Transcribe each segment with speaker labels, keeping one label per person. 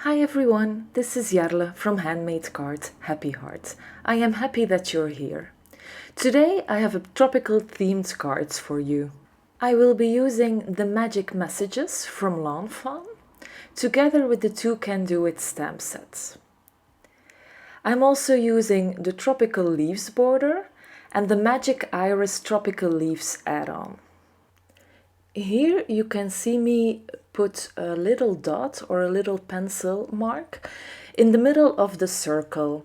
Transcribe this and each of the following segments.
Speaker 1: Hi everyone, this is Jarle from Handmade Card Happy Heart. I am happy that you're here. Today I have a tropical themed cards for you. I will be using the magic messages from Lawn Fawn together with the two Can Do It stamp sets. I'm also using the tropical leaves border and the magic iris tropical leaves add-on. Here you can see me put a little dot or a little pencil mark in the middle of the circle.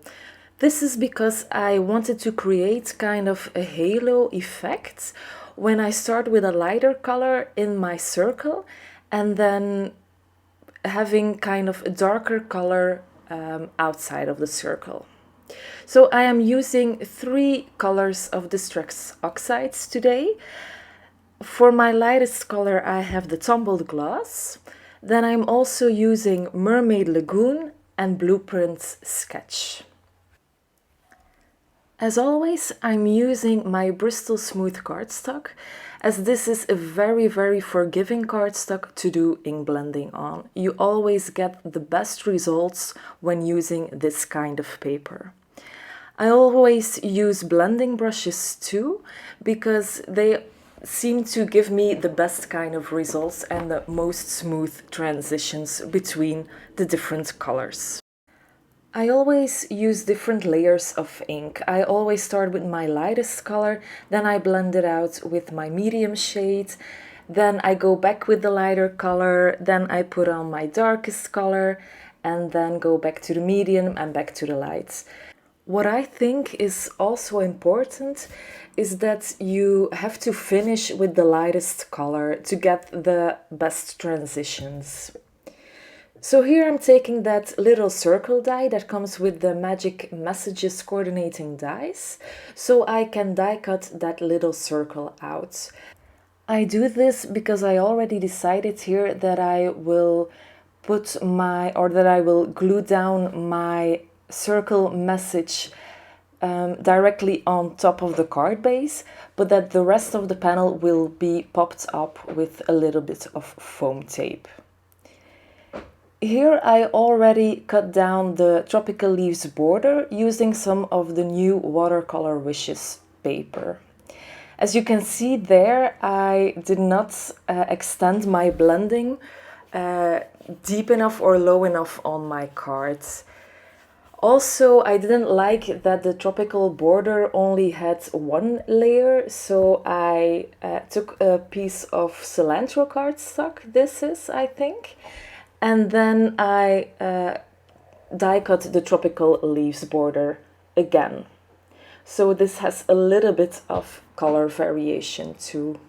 Speaker 1: This is because I wanted to create kind of a halo effect when I start with a lighter color in my circle and then having kind of a darker color outside of the circle. So I am using 3 colors of Distress Oxides today. For my lightest color I have the Tumbled Glass, then I'm also using Mermaid Lagoon and Blueprint Sketch. As always, I'm using my Bristol Smooth cardstock, as this is a very forgiving cardstock to do ink blending on. You always get the best results when using this kind of paper. I always use blending brushes too, because they seem to give me the best kind of results and the most smooth transitions between the different colors. I always use different layers of ink. I always start with my lightest color, then I blend it out with my medium shade, then I go back with the lighter color, then I put on my darkest color, and then go back to the medium and back to the light. What I think is also important is that you have to finish with the lightest color to get the best transitions. So here I'm taking that little circle die that comes with the Magic Messages coordinating dies, so I can die cut that little circle out. I do this because I already decided here that I will glue down my circle message directly on top of the card base, but that the rest of the panel will be popped up with a little bit of foam tape. Here I already cut down the tropical leaves border using some of the new Watercolor Wishes paper. As you can see there, I did not extend my blending deep enough or low enough on my cards. Also, I didn't like that the tropical border only had 1 layer, so I took a piece of cilantro cardstock, this is, I think, and then I die cut the tropical leaves border again. So this has a little bit of color variation too.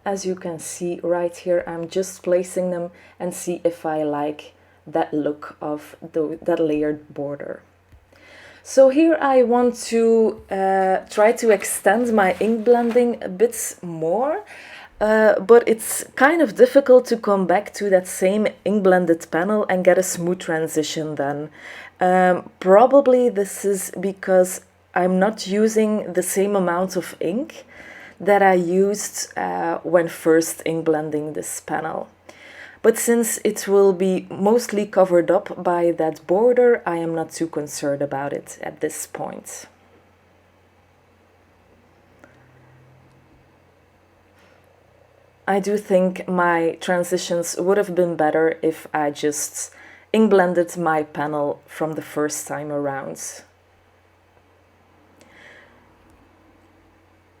Speaker 1: As you can see right here, I'm just placing them and see if I like that look of that layered border. So here I want to try to extend my ink blending a bit more, but it's kind of difficult to come back to that same ink blended panel and get a smooth transition then. Probably this is because I'm not using the same amount of ink that I used when first ink blending this panel. But since it will be mostly covered up by that border, I am not too concerned about it at this point. I do think my transitions would have been better if I just ink blended my panel from the first time around.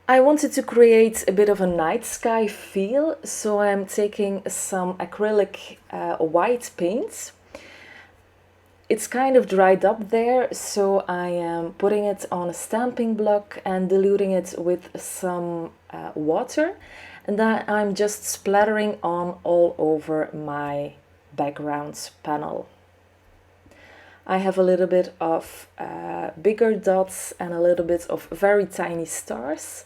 Speaker 1: I wanted to create a bit of a night sky feel, so I'm taking some acrylic white paint. It's kind of dried up there, so I am putting it on a stamping block and diluting it with some water, and then I'm just splattering on all over my background panel. I have a little bit of bigger dots and a little bit of very tiny stars.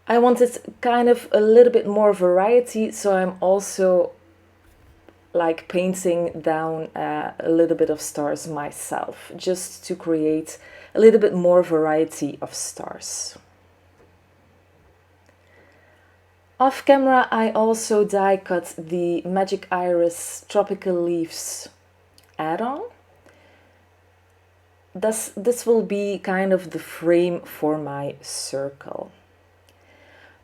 Speaker 1: I wanted kind of a little bit more variety, so I'm also like painting down a little bit of stars myself, just to create a little bit more variety of stars. Off camera, I also die cut the Magic Iris Tropical Leaves add-on. This will be kind of the frame for my circle.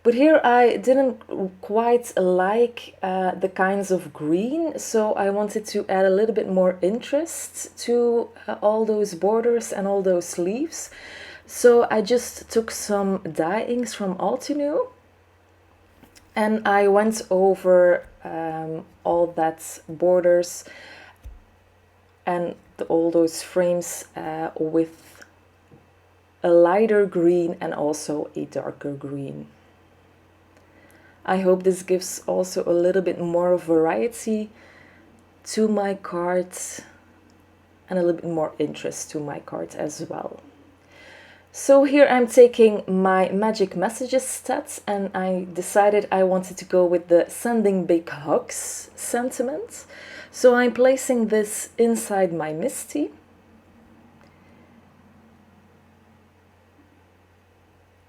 Speaker 1: But here I didn't quite like the kinds of green, so I wanted to add a little bit more interest to all those borders and all those leaves. So I just took some dye inks from Altenew and I went over all that borders and all those frames with a lighter green and also a darker green. I hope this gives also a little bit more variety to my cards and a little bit more interest to my cards as well. So here I'm taking my Magic Messages stats and I decided I wanted to go with the Sending Big Hugs sentiment. So I'm placing this inside my Misty.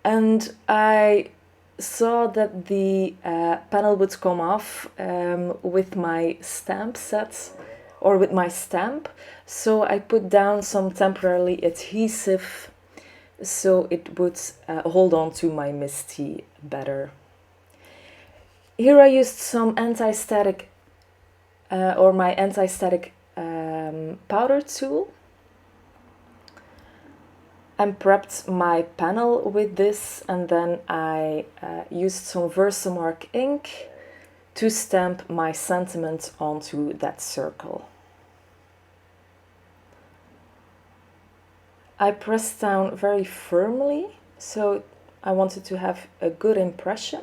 Speaker 1: And I saw that the panel would come off with my stamp set or with my stamp, so I put down some temporarily adhesive so it would hold on to my Misty better. Here I used some anti-static or my anti-static powder tool and prepped my panel with this, and then I used some Versamark ink to stamp my sentiment onto that circle. I pressed down very firmly, so I wanted to have a good impression.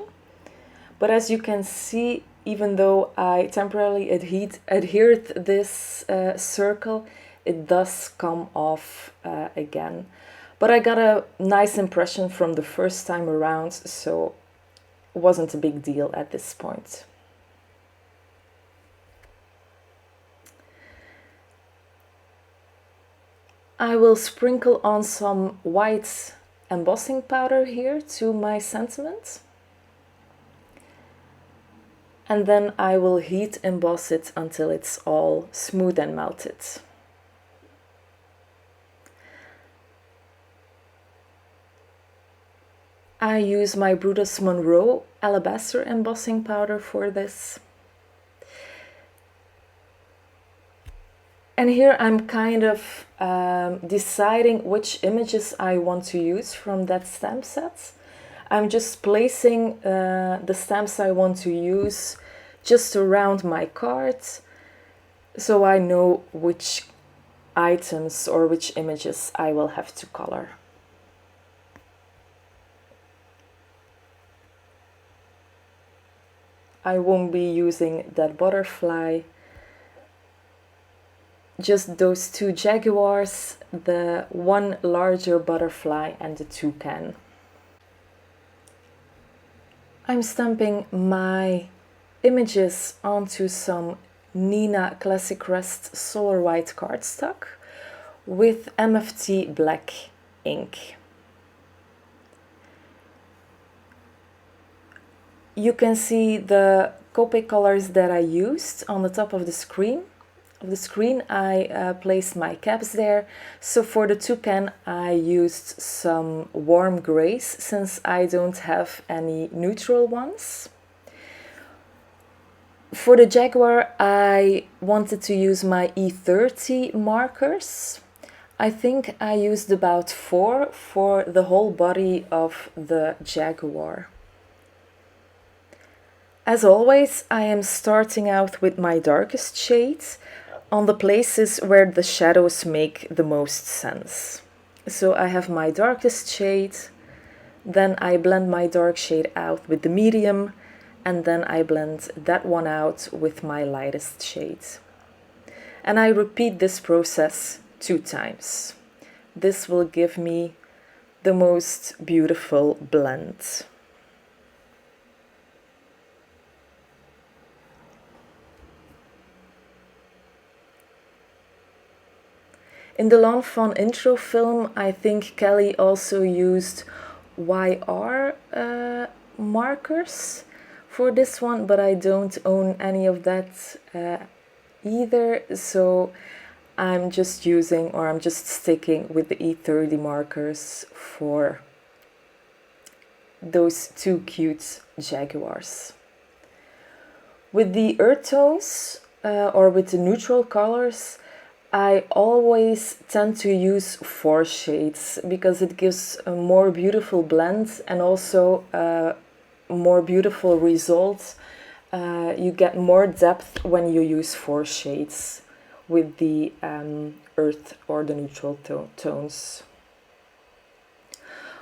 Speaker 1: But as you can see, even though I temporarily adhered this circle, it does come off again. But I got a nice impression from the first time around, so it wasn't a big deal at this point. I will sprinkle on some white embossing powder here to my sentiment. And then I will heat emboss it until it's all smooth and melted. I use my Brutus Monroe alabaster embossing powder for this. And here I'm kind of deciding which images I want to use from that stamp set. I'm just placing the stamps I want to use just around my card, so I know which items or which images I will have to color. I won't be using that butterfly, just those two jaguars, the one larger butterfly and the toucan. I'm stamping my images onto some Nina Classic Rest Solar White cardstock with MFT black ink. You can see the Copic colors that I used on the top of the screen. I placed my caps there. So for the toucan I used some warm grays since I don't have any neutral ones. For the jaguar I wanted to use my E30 markers. I think I used about 4 for the whole body of the jaguar. As always, I am starting out with my darkest shades on the places where the shadows make the most sense. So I have my darkest shade, then I blend my dark shade out with the medium, and then I blend that one out with my lightest shade. And I repeat this process 2 times. This will give me the most beautiful blend. In the Lawn Fawn intro film, I think Kelly also used YR markers, for this one, but I don't own any of that either, so I'm just using, or I'm just sticking with the E30 markers for those two cute jaguars. With the earth tones or with the neutral colors, I always tend to use 4 shades because it gives a more beautiful blend and also more beautiful results. You get more depth when you use 4 shades with the earth or the neutral tones.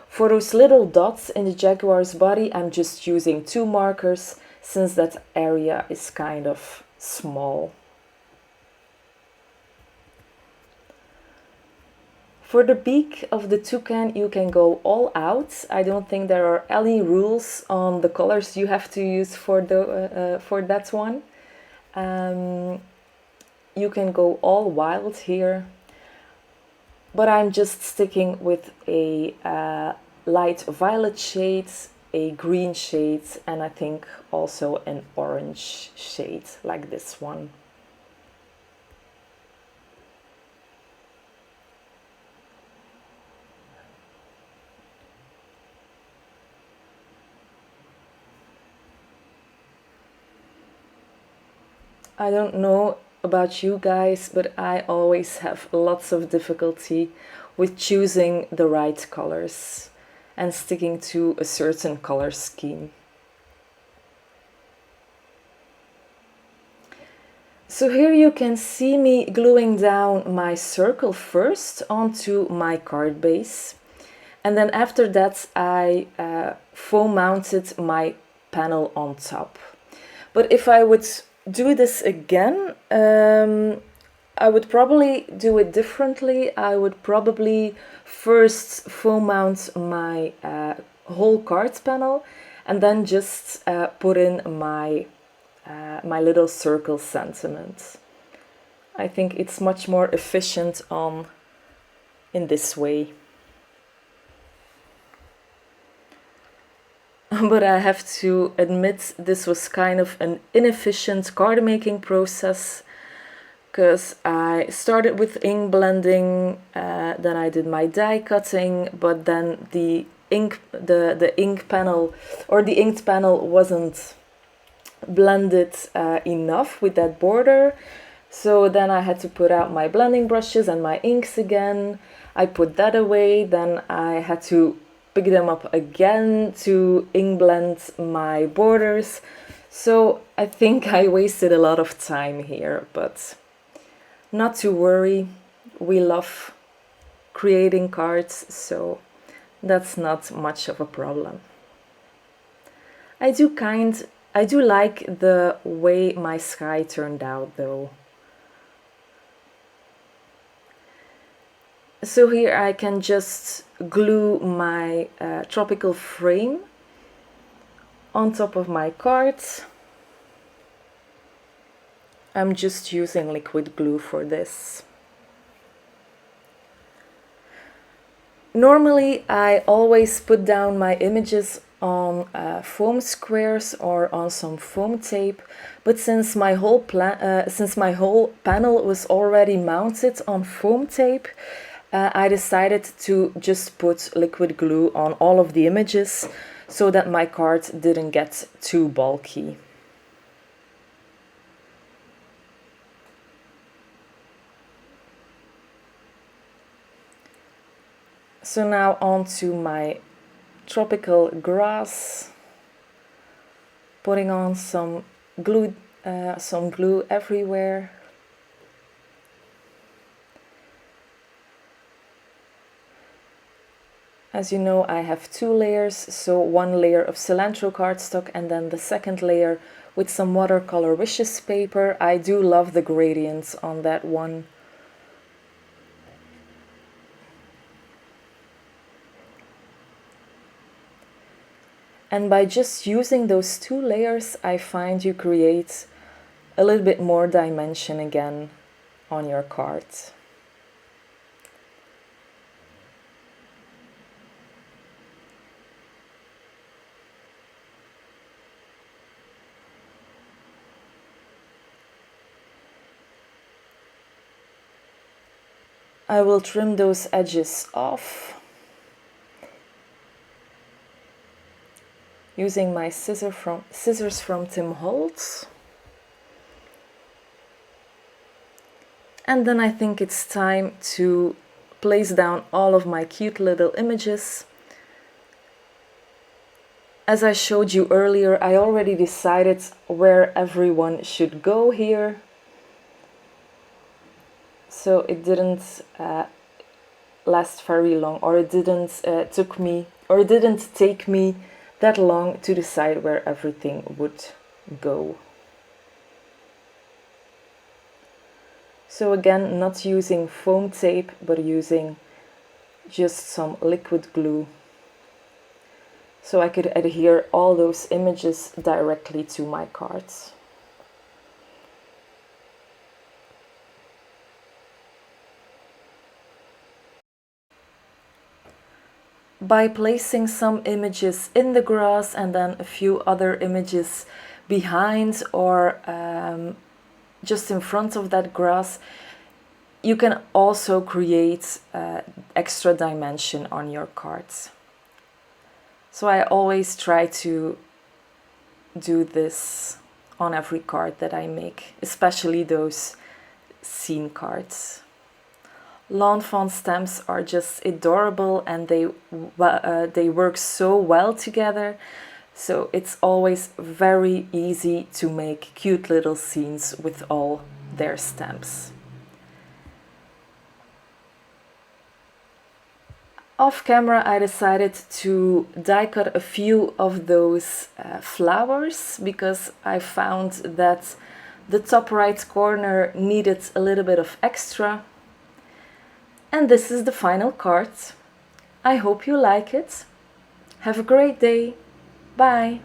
Speaker 1: For those little dots in the jaguar's body, I'm just using 2 markers since that area is kind of small. For the beak of the toucan, you can go all out. I don't think there are any rules on the colors you have to use for that one. You can go all wild here, but I'm just sticking with a light violet shade, a green shade, and I think also an orange shade like this one. I don't know about you guys, but I always have lots of difficulty with choosing the right colors and sticking to a certain color scheme. So here you can see me gluing down my circle first onto my card base, and then after that I foam mounted my panel on top. But if I would do this again, I would probably do it differently. I would probably first foam mount my whole card panel and then just put in my my little circle sentiment. I think it's much more efficient in this way. But I have to admit this was kind of an inefficient card making process, because I started with ink blending, then I did my die cutting, but then the ink panel or the inked panel wasn't blended enough with that border. So then I had to put out my blending brushes and my inks again. I put that away, then I had to pick them up again to ink blend my borders. So I think I wasted a lot of time here, but not to worry. We love creating cards, so that's not much of a problem. I do like the way my sky turned out though. So here I can just glue my tropical frame on top of my cards. I'm just using liquid glue for this. Normally I always put down my images on foam squares or on some foam tape, but since my whole panel was already mounted on foam tape, I decided to just put liquid glue on all of the images so that my card didn't get too bulky. So now on to my tropical grass, putting on some glue everywhere. As you know, I have 2 layers, so 1 layer of cilantro cardstock and then the second layer with some watercolor wishes paper. I do love the gradients on that one. And by just using those 2 layers, I find you create a little bit more dimension again on your card. I will trim those edges off using my scissors from Tim Holtz. And then I think it's time to place down all of my cute little images. As I showed you earlier, I already decided where everyone should go here. So it didn't last very long, or it didn't take me that long to decide where everything would go. So again, not using foam tape, but using just some liquid glue, so I could adhere all those images directly to my cards. By placing some images in the grass and then a few other images behind or just in front of that grass, you can also create extra dimension on your cards. So I always try to do this on every card that I make, especially those scene cards. Lawn Fawn stamps are just adorable, and they work so well together, so it's always very easy to make cute little scenes with all their stamps. Off camera, I decided to die cut a few of those flowers because I found that the top right corner needed a little bit of extra. And this is the final card. I hope you like it. Have a great day. Bye.